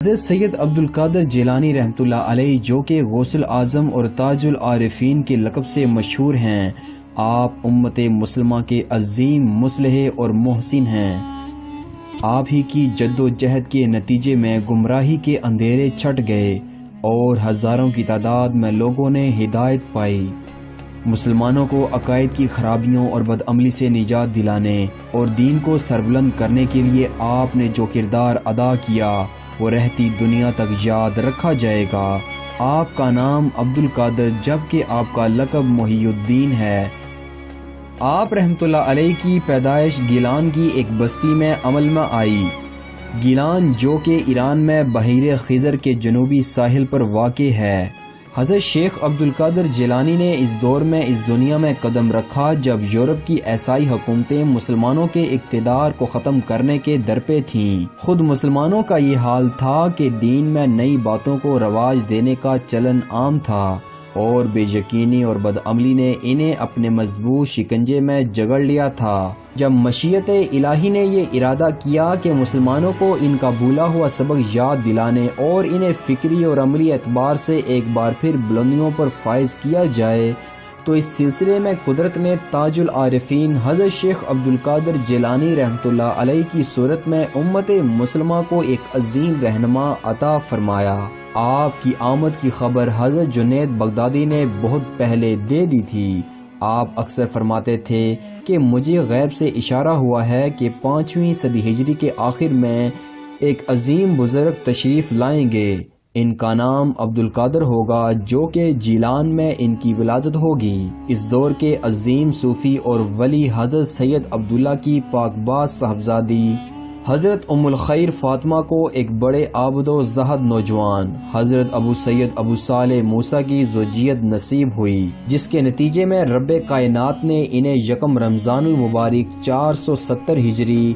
حضرت سید عبد القادر جیلانی رحمۃ اللہ علیہ، جو کہ غوث الاعظم اور تاج العارفین کے لقب سے مشہور ہیں، آپ امت مسلمہ کے عظیم مصلح اور محسن ہیں۔ آپ ہی کی جد و جہد کے نتیجے میں گمراہی کے اندھیرے چھٹ گئے اور ہزاروں کی تعداد میں لوگوں نے ہدایت پائی۔ مسلمانوں کو عقائد کی خرابیوں اور بدعملی سے نجات دلانے اور دین کو سربلند کرنے کے لیے آپ نے جو کردار ادا کیا وہ رہتی دنیا تک یاد رکھا جائے گا۔ آپ کا نام عبد القادر جبکہ آپ کا لقب محی الدین ہے۔ آپ رحمۃ اللہ علیہ کی پیدائش گیلان کی ایک بستی میں عمل میں آئی۔ گیلان جو کہ ایران میں بحیر خزر کے جنوبی ساحل پر واقع ہے۔ حضرت شیخ عبد القادر جیلانی نے اس دور میں اس دنیا میں قدم رکھا جب یورپ کی عیسائی حکومتیں مسلمانوں کے اقتدار کو ختم کرنے کے در پہ تھیں۔ خود مسلمانوں کا یہ حال تھا کہ دین میں نئی باتوں کو رواج دینے کا چلن عام تھا اور بے یقینی اور بدعملی نے انہیں اپنے مضبوط شکنجے میں جگڑ لیا تھا۔ جب مشیت الہی نے یہ ارادہ کیا کہ مسلمانوں کو ان کا بھولا ہوا سبق یاد دلانے اور انہیں فکری اور عملی اعتبار سے ایک بار پھر بلندیوں پر فائز کیا جائے، تو اس سلسلے میں قدرت نے تاج العارفین حضرت شیخ عبد القادر جیلانی رحمۃ اللہ علیہ کی صورت میں امت مسلمہ کو ایک عظیم رہنما عطا فرمایا۔ آپ کی آمد کی خبر حضرت جنید بغدادی نے بہت پہلے دے دی تھی۔ آپ اکثر فرماتے تھے کہ مجھے غیب سے اشارہ ہوا ہے کہ 5ویں صدی ہجری کے آخر میں ایک عظیم بزرگ تشریف لائیں گے۔ ان کا نام عبد القادر ہوگا جو کہ جیلان میں ان کی ولادت ہوگی۔ اس دور کے عظیم صوفی اور ولی حضرت سید عبداللہ کی پاک باز صاحبزادی حضرت ام الخیر فاطمہ کو ایک بڑے عابد و زاہد نوجوان حضرت ابو سید ابو صالح موسیٰ کی زوجیت نصیب ہوئی، جس کے نتیجے میں رب کائنات نے انہیں یکم رمضان المبارک 470 ہجری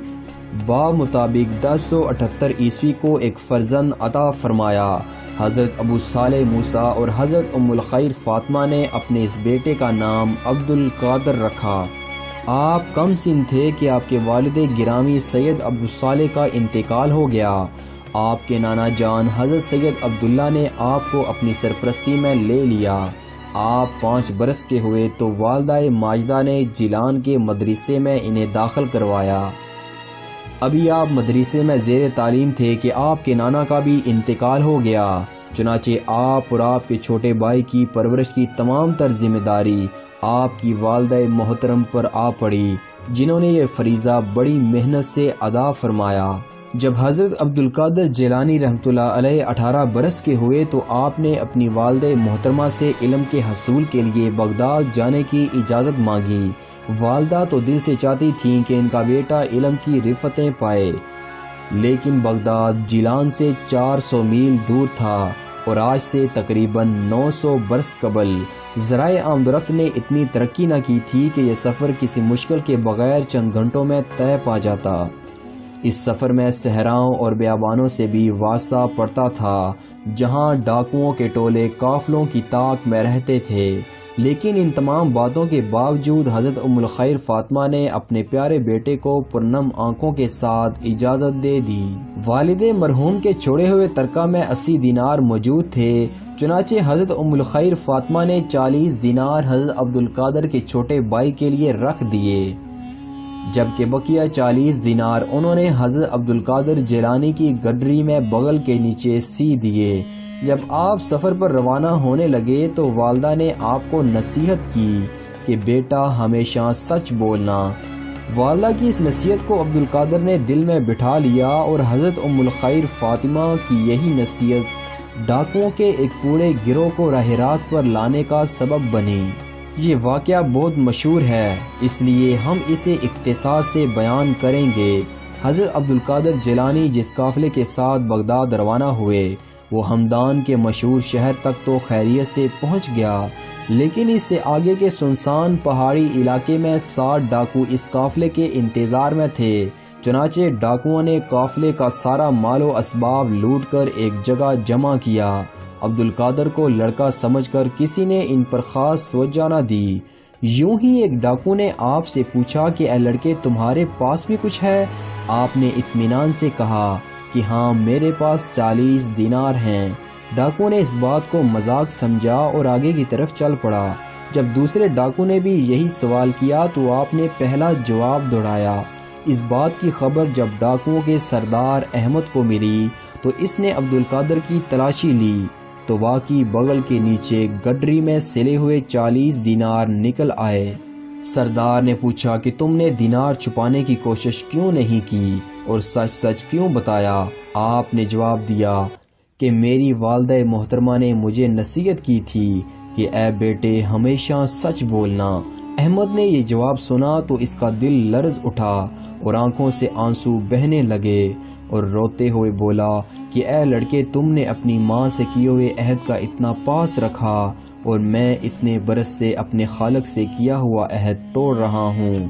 مطابق 1078 عیسوی کو ایک فرزند عطا فرمایا۔ حضرت ابو صالح موسیٰ اور حضرت ام الخیر فاطمہ نے اپنے اس بیٹے کا نام عبد القادر رکھا۔ آپ کم سن تھے کہ آپ کے والد گرامی سید ابو صالح کا انتقال ہو گیا۔ آپ کے نانا جان حضرت سید عبداللہ نے آپ کو اپنی سرپرستی میں لے لیا۔ آپ 5 برس کے ہوئے تو والدہ ماجدہ نے جیلان کے مدرسے میں انہیں داخل کروایا۔ ابھی آپ مدرسے میں زیر تعلیم تھے کہ آپ کے نانا کا بھی انتقال ہو گیا، چنانچہ آپ اور آپ کے چھوٹے بھائی کی پرورش کی تمام تر ذمہ داری آپ کی والدہ محترم پر آ پڑی، جنہوں نے یہ فریضہ بڑی محنت سے ادا فرمایا۔ جب حضرت عبد القادر جیلانی رحمۃ اللہ علیہ 18 برس کے ہوئے تو آپ نے اپنی والدہ محترمہ سے علم کے حصول کے لیے بغداد جانے کی اجازت مانگی۔ والدہ تو دل سے چاہتی تھیں کہ ان کا بیٹا علم کی رفتیں پائے، لیکن بغداد جیلان سے 400 میل دور تھا اور آج سے تقریباً 900 برس قبل ذرائع آمد و رفت نے اتنی ترقی نہ کی تھی کہ یہ سفر کسی مشکل کے بغیر چند گھنٹوں میں طے پا جاتا۔ اس سفر میں صحراؤں اور بیابانوں سے بھی واسطہ پڑتا تھا، جہاں ڈاکوؤں کے ٹولے قافلوں کی طاق میں رہتے تھے، لیکن ان تمام باتوں کے باوجود حضرت ام الخیر فاطمہ نے اپنے پیارے بیٹے کو پرنم آنکھوں کے ساتھ اجازت دے دی۔ والد مرحوم کے چھوڑے ہوئے ترکہ میں 80 دینار موجود تھے، چنانچہ حضرت ام الخیر فاطمہ نے 40 دینار حضرت عبد القادر کے چھوٹے بھائی کے لیے رکھ دیے، جبکہ بقیہ 40 دینار انہوں نے حضرت عبد القادر جیلانی کی گڈری میں بغل کے نیچے سی دیے۔ جب آپ سفر پر روانہ ہونے لگے تو والدہ نے آپ کو نصیحت کی کہ بیٹا ہمیشہ سچ بولنا۔ والدہ کی اس نصیحت کو عبد القادر نے دل میں بٹھا لیا اور حضرت ام الخیر فاطمہ کی یہی نصیحت ڈاکوؤں کے ایک پورے گروہ کو راہ راست پر لانے کا سبب بنی۔ یہ واقعہ بہت مشہور ہے، اس لیے ہم اسے اختصار سے بیان کریں گے۔ حضرت عبد القادر جیلانی جس قافلے کے ساتھ بغداد روانہ ہوئے وہ ہمدان کے مشہور شہر تک تو خیریت سے پہنچ گیا، لیکن اس سے آگے کے سنسان پہاڑی علاقے میں 60 ڈاکو اس قافلے کے انتظار میں تھے۔ چنانچہ ڈاکوؤں نے قافلے کا سارا مال و اسباب لوٹ کر ایک جگہ جمع کیا۔ عبد القادر کو لڑکا سمجھ کر کسی نے ان پر خاص توجہ نہ دی۔ یوں ہی ایک ڈاکو نے آپ سے پوچھا کہ اے لڑکے تمہارے پاس بھی کچھ ہے؟ آپ نے اطمینان سے کہا کہ ہاں میرے پاس 40 دینار ہیں۔ ڈاکو نے اس بات کو مذاق سمجھا اور آگے کی طرف چل پڑا۔ جب دوسرے ڈاکو نے بھی یہی سوال کیا تو آپ نے پہلا جواب دوہرایا۔ اس بات کی خبر جب ڈاکوؤں کے سردار احمد کو ملی تو اس نے عبدالقادر کی تلاشی لی تو واقعی بغل کے نیچے گڈری میں سلے ہوئے 40 دینار نکل آئے۔ سردار نے پوچھا کہ تم نے دینار چھپانے کی کوشش کیوں نہیں کی اور سچ سچ کیوں بتایا؟ آپ نے جواب دیا کہ میری والدہ محترمہ نے مجھے نصیحت کی تھی کہ اے بیٹے ہمیشہ سچ بولنا۔ احمد نے یہ جواب سنا تو اس کا دل لرز اٹھا اور آنکھوں سے آنسو بہنے لگے اور روتے ہوئے بولا کہ اے لڑکے، تم نے اپنی ماں سے کیے ہوئے عہد کا اتنا پاس رکھا اور میں اتنے برس سے اپنے خالق سے کیا ہوا عہد توڑ رہا ہوں۔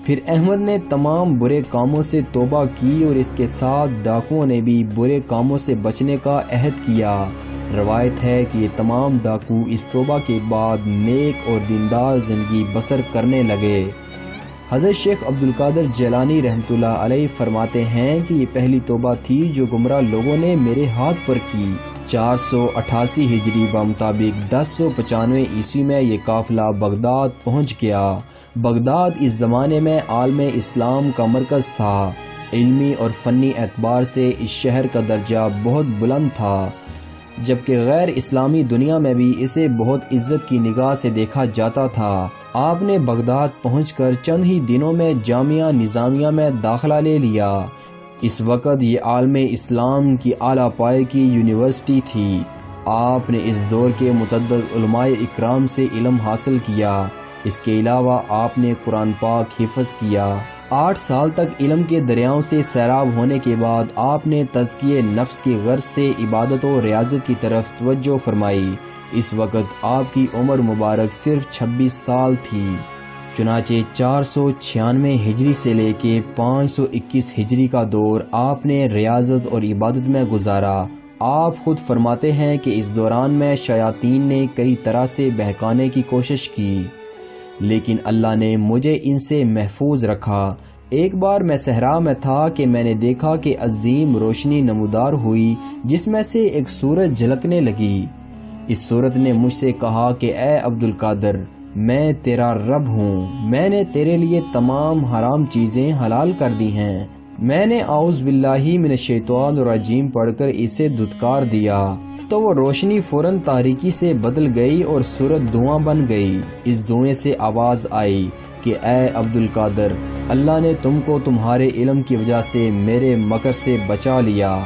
پھر احمد نے تمام برے کاموں سے توبہ کی اور اس کے ساتھ ڈاکوؤں نے بھی برے کاموں سے بچنے کا عہد کیا۔ روایت ہے کہ یہ تمام ڈاکو اس توبہ کے بعد نیک اور دیندار زندگی بسر کرنے لگے۔ حضرت شیخ عبدالقادر جیلانی رحمۃ اللہ علیہ فرماتے ہیں کہ یہ پہلی توبہ تھی جو گمراہ لوگوں نے میرے ہاتھ پر کی۔ 488 ہجری بمطابق 1095 عیسوی میں یہ قافلہ بغداد پہنچ گیا۔ بغداد اس زمانے میں عالم اسلام کا مرکز تھا۔ علمی اور فنی اعتبار سے اس شہر کا درجہ بہت بلند تھا، جبکہ غیر اسلامی دنیا میں بھی اسے بہت عزت کی نگاہ سے دیکھا جاتا تھا۔ آپ نے بغداد پہنچ کر چند ہی دنوں میں جامعہ نظامیہ میں داخلہ لے لیا۔ اس وقت یہ عالم اسلام کی اعلیٰ پائے کی یونیورسٹی تھی۔ آپ نے اس دور کے متعدد علماء اکرام سے علم حاصل کیا۔ اس کے علاوہ آپ نے قرآن پاک حفظ کیا۔ 8 سال تک علم کے دریاؤں سے سیراب ہونے کے بعد آپ نے تزکیہ نفس کی غرض سے عبادت و ریاضت کی طرف توجہ فرمائی۔ اس وقت آپ کی عمر مبارک صرف 26 سال تھی۔ چنانچہ 496 ہجری سے لے کے 521 ہجری کا دور آپ نے ریاضت اور عبادت میں گزارا۔ آپ خود فرماتے ہیں کہ اس دوران میں شیاطین نے کئی طرح سے بہکانے کی کوشش کی، لیکن اللہ نے مجھے ان سے محفوظ رکھا۔ ایک بار میں صحرا میں تھا کہ میں نے دیکھا کہ عظیم روشنی نمودار ہوئی جس میں سے ایک سورج جھلکنے لگی۔ اس سورت نے مجھ سے کہا کہ اے عبدالقادر، میں تیرا رب ہوں، میں نے تیرے لیے تمام حرام چیزیں حلال کر دی ہیں۔ میں نے اعوذ باللہ من الشیطان الرجیم پڑھ کر اسے دھتکار دیا تو وہ روشنی فوراً تاریکی سے بدل گئی اور سورت دھواں بن گئی۔ اس دھوئیں سے آواز آئی کہ اے عبدالقادر، اللہ نے تم کو تمہارے علم کی وجہ سے میرے مکر سے بچا لیا۔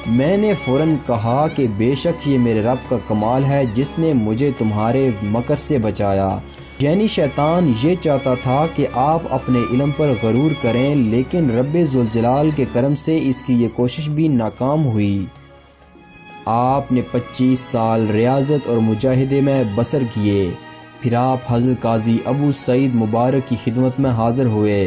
میں نے فوراً کہا کہ بے شک یہ میرے رب کا کمال ہے جس نے مجھے تمہارے مکر سے بچایا۔ یعنی شیطان یہ چاہتا تھا کہ آپ اپنے علم پر غرور کریں، لیکن رب ذوالجلال کے کرم سے اس کی یہ کوشش بھی ناکام ہوئی۔ آپ نے 25 سال ریاضت اور مجاہدے میں بسر کیے۔ پھر آپ حضرت قاضی ابو سعید مبارک کی خدمت میں حاضر ہوئے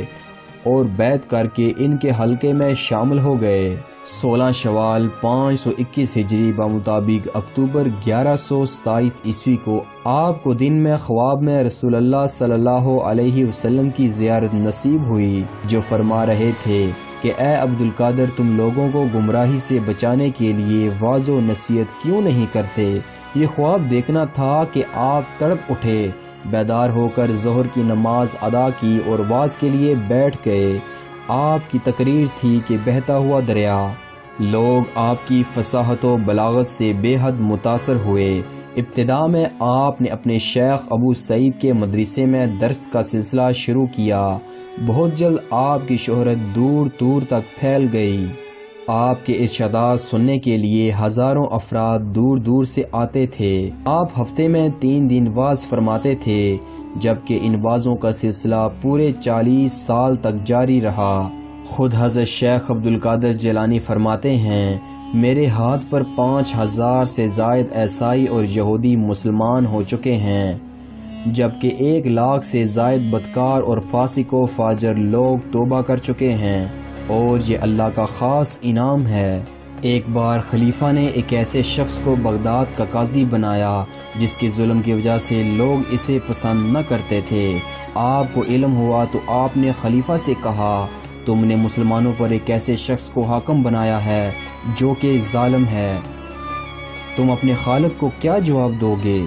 اور بیعت کر کے ان کے حلقے میں شامل ہو گئے۔ 16 شوال 521 ہجری بمطابق اکتوبر 1127 عیسوی کو آپ کو دن میں خواب میں رسول اللہ صلی اللہ علیہ وسلم کی زیارت نصیب ہوئی، جو فرما رہے تھے کہ اے عبدالقادر، تم لوگوں کو گمراہی سے بچانے کے لیے واعظ و نصیحت کیوں نہیں کرتے؟ یہ خواب دیکھنا تھا کہ آپ تڑپ اٹھے، بیدار ہو کر ظہر کی نماز ادا کی اور واعظ کے لیے بیٹھ گئے۔ آپ کی تقریر تھی کہ بہتا ہوا دریا۔ لوگ آپ کی فصاحت و بلاغت سے بے حد متاثر ہوئے۔ ابتدا میں آپ نے اپنے شیخ ابو سعید کے مدرسے میں درس کا سلسلہ شروع کیا۔ بہت جلد آپ کی شہرت دور دور تک پھیل گئی۔ آپ کے ارشادات سننے کے لیے ہزاروں افراد دور دور سے آتے تھے۔ آپ ہفتے میں 3 دن وعظ فرماتے تھے، جبکہ ان وعظوں کا سلسلہ پورے 40 سال تک جاری رہا۔ خود حضرت شیخ عبدالقادر جیلانی فرماتے ہیں، میرے ہاتھ پر 5000 سے زائد عیسائی اور یہودی مسلمان ہو چکے ہیں، جبکہ 1 لاکھ سے زائد بدکار اور فاسق و فاجر لوگ توبہ کر چکے ہیں، اور یہ اللہ کا خاص انعام ہے۔ ایک بار خلیفہ نے ایک ایسے شخص کو بغداد کا قاضی بنایا جس کے ظلم کی وجہ سے لوگ اسے پسند نہ کرتے تھے۔ آپ کو علم ہوا تو آپ نے خلیفہ سے کہا، تم نے مسلمانوں پر ایک ایسے شخص کو حاکم بنایا ہے جو کہ ظالم ہے، تم اپنے خالق کو کیا جواب دو گے؟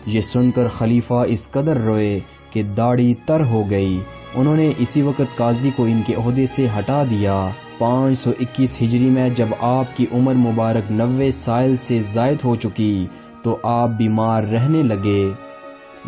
یہ سن کر خلیفہ اس قدر روئے کہ داڑھی تر ہو گئی۔ انہوں نے اسی وقت قاضی کو ان کے عہدے سے ہٹا دیا۔ 521 ہجری میں جب آپ کی عمر مبارک 90 سال سے زائد ہو چکی تو آپ بیمار رہنے لگے۔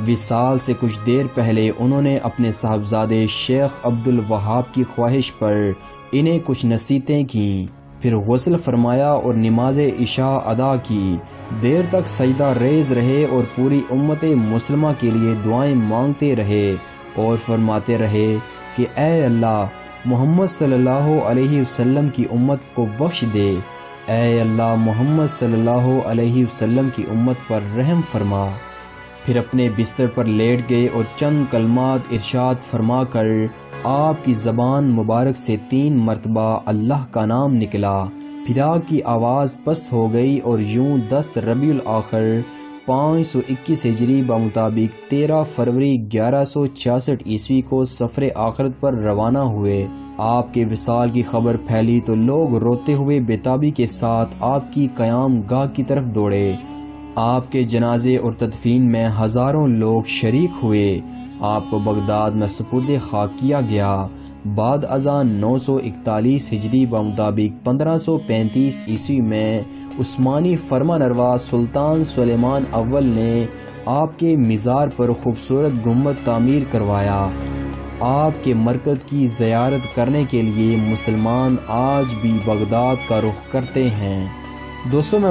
وصال سے کچھ دیر پہلے انہوں نے اپنے صاحبزادے شیخ عبد الوہاب کی خواہش پر انہیں کچھ نصیحتیں کیں، پھر غسل فرمایا اور نماز عشاء ادا کی، دیر تک سجدہ ریز رہے اور پوری امت مسلمہ کے لیے دعائیں مانگتے رہے اور فرماتے رہے کہ اے اللہ محمد صلی اللہ علیہ وسلم کی امت کو بخش دے، اے اللہ محمد صلی اللہ علیہ وسلم کی امت پر رحم فرما۔ پھر اپنے بستر پر لیٹ گئے اور چند کلمات ارشاد فرما کر آپ کی زبان مبارک سے 3 مرتبہ اللہ کا نام نکلا، پھر آپ کی آواز پست ہو گئی اور یوں 10 ربیع الاخر 521 ہجری بمطابق 13 فروری 1166 عیسوی کو سفر آخرت پر روانہ ہوئے۔ آپ کے وصال کی خبر پھیلی تو لوگ روتے ہوئے بیتابی کے ساتھ آپ کی قیام گاہ کی طرف دوڑے۔ آپ کے جنازے اور تدفین میں ہزاروں لوگ شریک ہوئے۔ آپ کو بغداد میں سپرد خاک کیا گیا۔ بعد ازاں 941 ہجری بمطابق 1535 عیسوی میں عثمانی فرمانروا سلطان سلیمان اول نے آپ کے مزار پر خوبصورت گنبد تعمیر کروایا۔ آپ کے مرکز کی زیارت کرنے کے لیے مسلمان آج بھی بغداد کا رخ کرتے ہیں۔ دوستوں میں